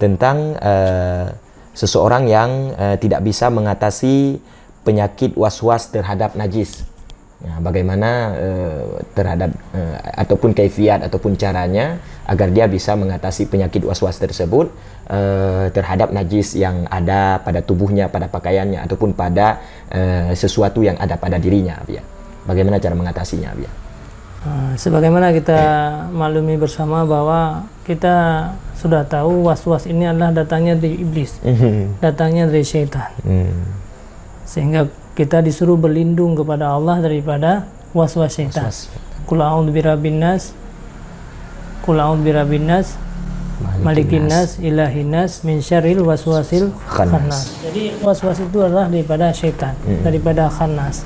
tentang seseorang yang tidak bisa mengatasi penyakit was-was terhadap najis. Ya, bagaimana terhadap ataupun kaifiat ataupun caranya agar dia bisa mengatasi penyakit was-was tersebut terhadap najis yang ada pada tubuhnya, pada pakaiannya ataupun pada sesuatu yang ada pada dirinya, ya. Bagaimana cara mengatasinya, ya? Sebagaimana kita maklumi bersama bahwa kita sudah tahu was-was ini adalah datangnya dari iblis, datangnya dari syaitan. Sehingga kita disuruh berlindung kepada Allah daripada was-was syaitan. Qul a'udzu birabbin nas, qul a'udzu birabbin nas, malikin nas, ilahin nas, min syarril waswasil khannas. Jadi was-was itu adalah daripada syaitan, daripada khannas.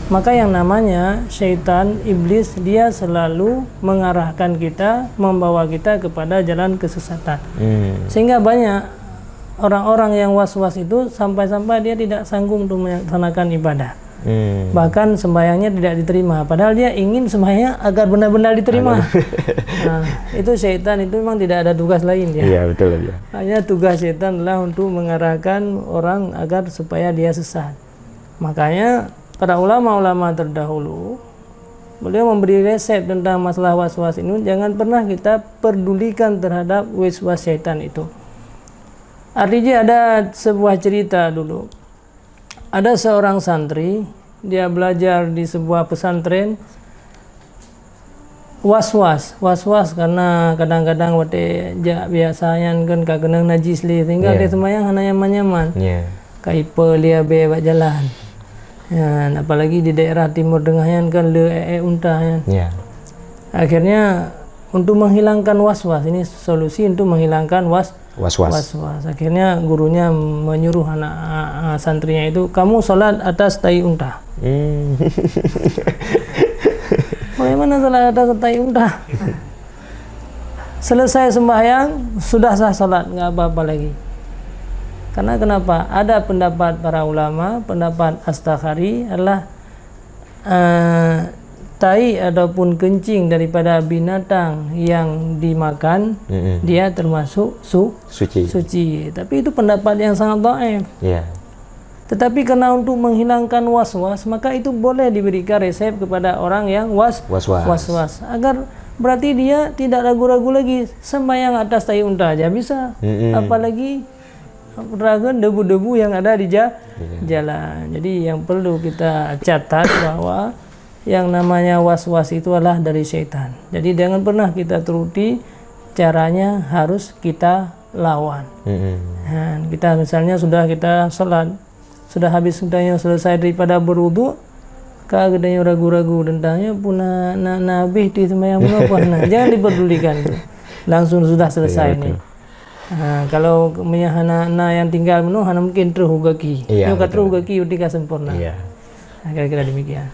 Maka yang namanya syaitan, iblis, dia selalu mengarahkan kita, membawa kita kepada jalan kesesatan. Sehingga banyak orang-orang yang was-was itu sampai-sampai dia tidak sanggup untuk melaksanakan ibadah. Bahkan sembahyangnya tidak diterima, padahal dia ingin sembahyang agar benar-benar diterima. Nah, itu syaitan itu memang tidak ada tugas lain ya. Iya, betul ya. Hanya tugas syaitan adalah untuk mengarahkan orang agar supaya dia sesat. Makanya para ulama-ulama terdahulu, beliau memberi resep tentang masalah was-was ini. Jangan pernah kita pedulikan terhadap was-was syaitan itu. Artinya ada sebuah cerita dulu. Ada seorang santri, dia belajar di sebuah pesantren, was-was karena kadang-kadang wate biasanya kan kagenang najis li, tinggal dia semayang hana nyaman-nyaman. Kaipa lia be bak jalan. Ya, apalagi di daerah Timur Tengah kan le unta ya. Akhirnya untuk menghilangkan was-was, ini solusi untuk menghilangkan was-was. Akhirnya gurunya menyuruh anak santrinya itu, kamu sholat atas tai unta. Bagaimana sholat atas tai unta? Selesai sembahyang sudah sah sholat, nggak apa-apa lagi. Karena kenapa? Ada pendapat para ulama, pendapat Astaghari adalah tai ataupun kencing daripada binatang yang dimakan, dia termasuk suci. Tapi itu pendapat yang sangat dhaif. Tetapi karena untuk menghilangkan was-was, maka itu boleh diberikan resep kepada orang yang was-was. Agar berarti dia tidak ragu-ragu lagi, sembahyang atas tai unta aja bisa. Apalagi debu-debu yang ada di jalan. Jadi yang perlu kita catat bahwa yang namanya was-was itu adalah dari syaitan. Jadi jangan pernah kita turuti, caranya harus kita lawan. Nah, kita misalnya sudah kita sholat, sudah habis sudahnya selesai daripada berwudu, kagedanya ragu-ragu tentangnya punah nabi di sembahyang apa. Nah, jangan dipedulikan itu. Langsung sudah selesai nih. Kalau hana yang tinggal menu hana mungkin terhugaki. Yo katru hugaki utika sempurna. Kira-kira demikian.